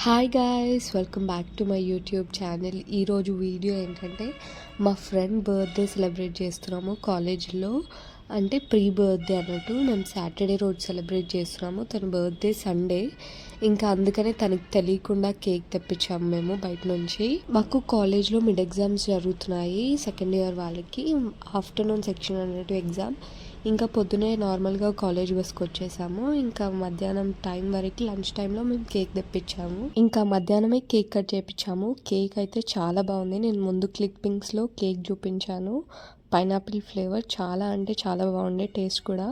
Hi guys, welcome back to my YouTube channel. ఈరోజు video ఏంటంటే మా ఫ్రెండ్ బర్త్డే సెలబ్రేట్ చేస్తున్నాము కాలేజ్లో. అంటే ప్రీ బర్త్డే అన్నట్టు. మేము సాటర్డే రోజు సెలబ్రేట్ చేస్తున్నాము. తన బర్త్డే సండే. ఇంకా అందుకనే తనకి తెలియకుండా కేక్ తెప్పించాము మేము బయట నుంచి. మాకు కాలేజ్లో మిడ్ ఎగ్జామ్స్ జరుగుతున్నాయి సెకండ్ ఇయర్ వాళ్ళకి. ఆఫ్టర్నూన్ సెక్షన్ అన్నట్టు ఎగ్జామ్. ఇంకా పొద్దునే నార్మల్గా కాలేజ్ బస్కి వచ్చేసాము. ఇంకా మధ్యాహ్నం టైం వరకు లంచ్ టైంలో మేము కేక్ తెప్పించాము. ఇంకా మధ్యాహ్నమే కేక్ కట్ చేయించాము. కేక్ అయితే చాలా బాగుంది. నేను ముందు క్లిప్పింగ్స్లో కేక్ చూపించాను. పైనాపిల్ ఫ్లేవర్ చాలా అంటే చాలా బాగుండే టేస్ట్ కూడా.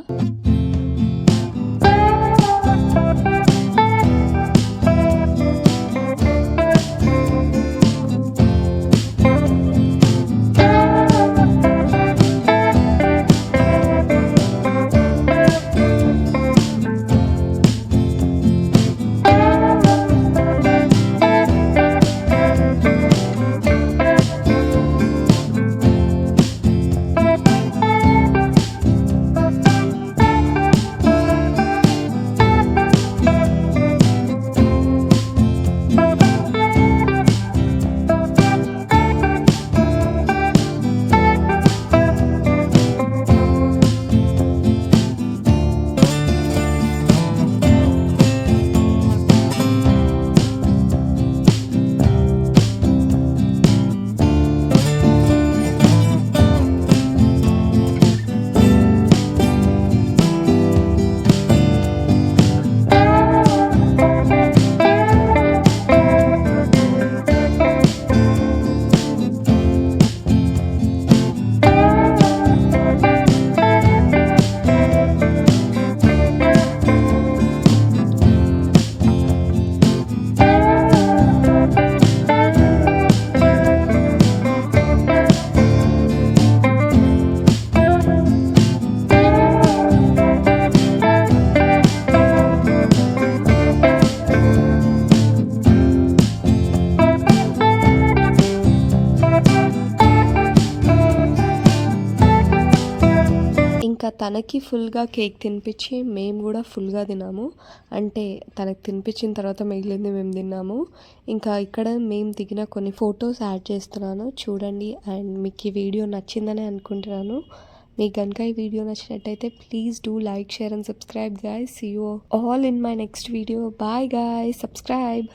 ఇంకా తనకి ఫుల్గా కేక్ తినిపించి మేము కూడా ఫుల్గా తిన్నాము. అంటే తనకు తినిపించిన తర్వాత మిగిలింది మేము తిన్నాము. ఇంకా ఇక్కడ మేము దిగిన కొన్ని ఫొటోస్ యాడ్ చేస్తున్నాను చూడండి. అండ్ మీకు ఈ వీడియో నచ్చిందని అనుకుంటున్నాను. మీకు కనుక ఈ వీడియో నచ్చినట్టయితే please do like, share and subscribe guys. See you all in my next video. Bye guys, subscribe.